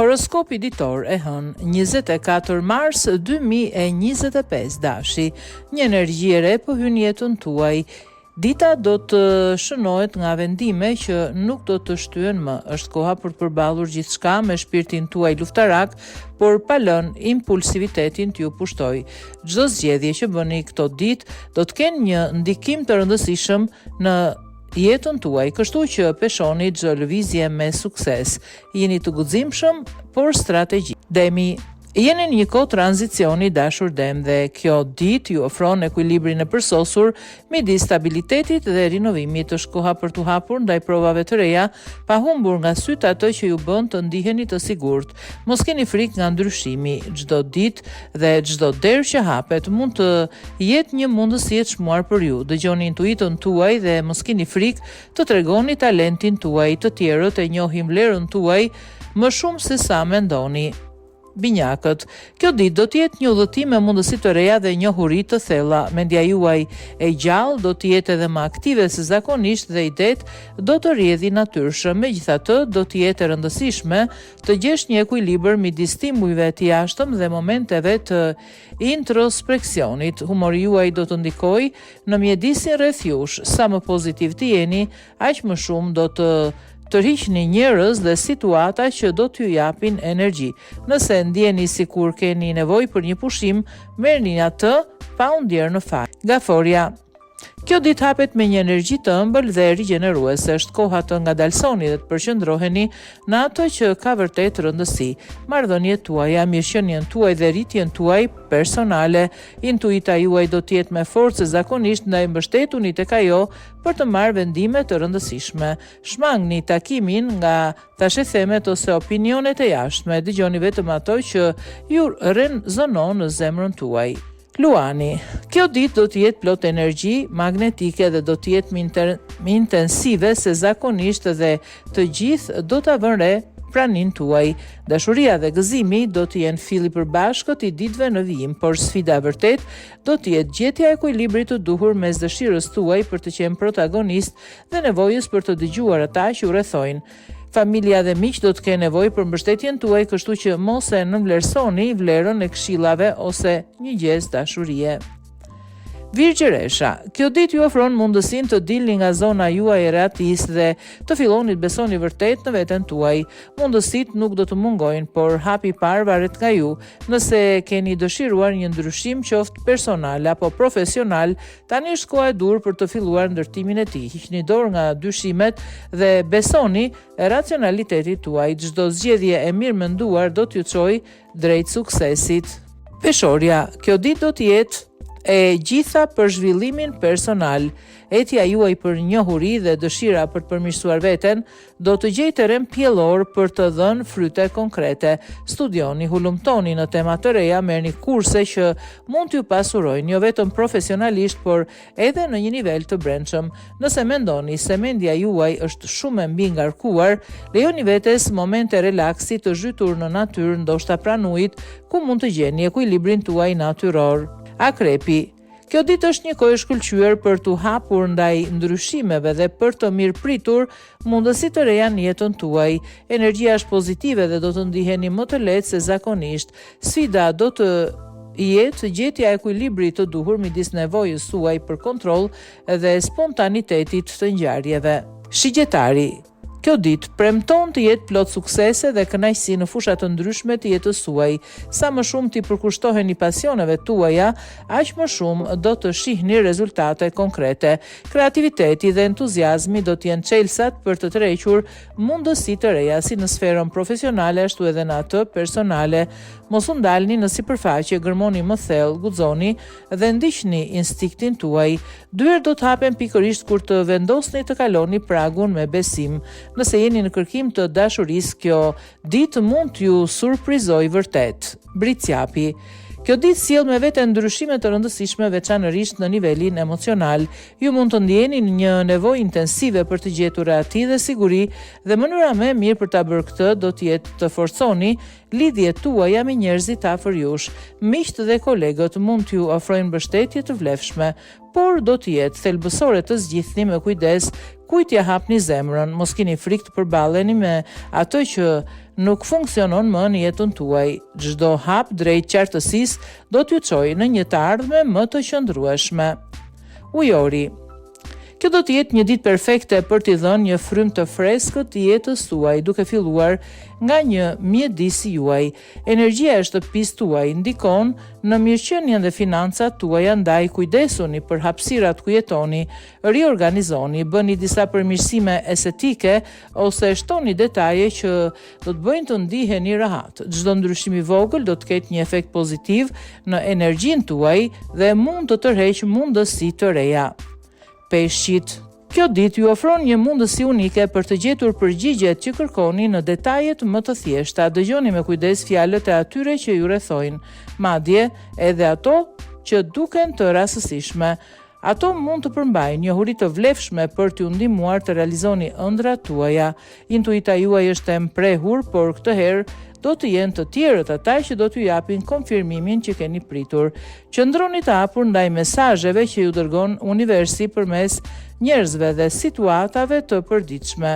Horoskopi ditor e hënë 24 mars 2025 dashi. Një energji e re po hyn jetën tuaj. Dita do të shënohet nga vendime që nuk do të shtyen më. Është koha për të përballur gjithçka me shpirtin tuaj luftarak, por pa lënë impulsivitetin t'ju pushtoj. Çdo zgjedhje që bëni këto ditë do të kenë një ndikim të rëndësishëm në jetën tuaj, kështu që peshoni çdo lëvizje me sukses. Jeni të guximshëm, por strategji. Demi, jeni në një kohë tranzicioni dashur dem dhe kjo ditë ju ofron ekuilibrin e përsosur midis stabilitetit dhe rinovimit. Është koha për t'u hapur ndaj provave të reja, pa humbur nga syt atë që ju bën të ndiheni të sigurt. Mos keni frikë nga ndryshimi. Çdo ditë dhe çdo derë që hapet mund të jetë një mundësi e çmuar për ju. Dëgjoni intuitën tuaj dhe mos keni frikë të tregoni talentin tuaj. Të tjerët e njohin vlerën tuaj më shumë se sa mendoni. Binjakët, kjo ditë do të jetë një udhëtim me mundësi të reja dhe njohuri të thella. Mendja juaj e gjallë do të jetë edhe më aktive se zakonisht dhe idetë do të rrjedhin natyrshëm. Megjithatë, do të jetë e rëndësishme të gjesh një ekuilibër midis stimujve të jashtëm dhe momenteve të introspeksionit. Humori juaj do të ndikojë në mjedisin rreth jush. Sa më pozitiv të jeni, aq më shumë do të tërhiqni njerëz dhe situata që do t'ju japin energji. Nëse ndjeni sikur keni nevojë për një pushim, merrni atë pa u ndier në fat. Gaforia. Kjo ditë hapet me një energji të ëmbël dhe rigjeneruese. Është koha të ngadalsoni dhe të përqendroheni në ato që ka vërtet rëndësi. Marrëdhëniet tuaja, mirëqenien tuaj dhe rritjen tuaj personale. Intuita juaj do të jetë me forcë zakonisht, ndaj mbështetuni tek ajo për të marrë vendime të rëndësishme. Shmangni takimin nga tashethemet ose opinionet e jashtme. Dëgjoni vetëm ato që ju rrezonon në zemrën tuaj. Luani, kjo ditë do të jetë plot energji magnetike dhe do të jetë më intensive se zakonisht dhe të gjithë do ta vënë re pranin tuaj. Dashuria dhe gëzimi do të jenë filli përbashkët i ditëve në vijim, por sfida e vërtet do të jetë gjetja e ekuilibrit të duhur mes dëshirës tuaj për të qenë protagonist dhe nevojës për të dëgjuar ata që u rrethojnë. Familja dhe miq do të kenë nevojë për mbështetjen tuaj, kështu që mos e nënvlerësoni vlerën e këshillave ose një gjestë dashurie. Virgjëresha, kjo ditë ju ofron mundësinë të dilni nga zona juaj e rehatisë dhe të filloni të besoni vërtet në veten tuaj. Mundësitë nuk do të mungojnë, por hapi i parë varet nga ju. Nëse keni dëshiruar një ndryshim qoftë personal apo profesional, tani është koha e dur për të filluar ndërtimin e tij. Hiqni dorë nga dyshimet dhe besoni racionalitetit tuaj. Çdo zgjedhje e mirë menduar do t'ju çojë drejt suksesit. Peshorja, kjo ditë do të jetë e gjitha për zhvillimin personal. Etja juaj për njohuri dhe dëshira për të përmirësuar veten do të gjejë terren pjellor për të dhënë fryte konkrete. Studioni, hulumtoni në tema të reja, merrni kurse që mund t'ju pasurojnë jo vetëm profesionalisht, por edhe në një nivel të brendshëm. Nëse mendoni se mendja juaj është shumë e mbi ngarkuar, lejoni vetes momente relaksi të zhytur në natyrë, ndoshta pranë ujit, ku mund të gjeni ekuilibrin tuaj natyror. Akrepi. Kjo ditë është një kohë e shkëlqyer për t'u hapur ndaj ndryshimeve dhe për të mirëpritur mundësi të reja në jetën tuaj. Energjia është pozitive dhe do të ndiheni më të lehtë se zakonisht. Sfida do të jetë gjetja e ekuilibrit të duhur midis nevojës suaj për kontroll dhe spontanitetit të ngjarjeve. Shigjetari. Kjo ditë premton të jetë plot suksese dhe kënaqësi në fusha të ndryshme të jetës suaj. Sa më shumë ti përkushtoheni pasioneve tuaja, aq më shumë do të shihni rezultate konkrete. Kreativiteti dhe entuziazmi do të jenë çelësat për të tërhequr mundësi të reja si në sferën profesionale ashtu edhe në atë personale. Mos u ndalni në sipërfaqe, gërmoni më thellë, guxoni dhe ndiqni instinktin tuaj. Dyert do të hapen pikërisht kur të vendosni të kaloni pragun me besim. Nëse jeni në kërkim të dashurisë, kjo ditë mund t'ju surprizojë vërtet. Bricjapi. Kjo ditë sjell me vete ndryshime të rëndësishme, veçanërisht në nivelin emocional. Ju mund të ndjeni një nevojë intensive për të gjetur rehati dhe siguri, dhe mënyra më e mirë për ta bërë këtë do të jetë të forconi lidhjet tuaja me njerëzit afër jush. Miqtë dhe kolegët mund t'ju ofrojnë mbështetje të vlefshme, por do të jetë thelbësore të zgjidhni me kujdes kujt ja hapni zemrën, mos keni frikë të përballeni me atë që nuk funksionon më në jetën tuaj. Çdo hap drejt qartësisë do t'ju çojë në një të ardhme më të qëndrueshme. Ujori. Kjo do të jetë një ditë perfekte për t'i dhënë një frymë të freskët të jetës tuaj, duke filluar nga një mjedis juaj. Energjia e shtëpisë tuaj ndikon në mirëqenien dhe financat tuaja, ndaj kujdesuni për hapësirat ku jetoni, riorganizoni, bëni disa përmirësime estetike ose shtoni detaje që do të bëjnë të ndiheni rehat. Çdo ndryshim i vogël do të ketë një efekt pozitiv në energjinë tuaj dhe mund të tërheqë mundësi të reja. Peshqit. Kjo ditë ju ofron një mundësi unike për të gjetur përgjigjet që kërkoni në detajet më të thjeshta. Dëgjoni me kujdes fjalët e atyre që ju rrethojnë, madje edhe ato që duken të rastësishme. Ato mund të përmbajnë njohuri të vlefshme për t'ju ndihmuar të realizoni ëndrat tuaja. Intuita juaj është e mprehur, por këtë herë do të jenë të tjerët ata që do t'ju japin konfirmimin që keni pritur. Qëndroni të hapur ndaj mesazheve që ju dërgon universi përmes njerëzve dhe situatave të përditshme.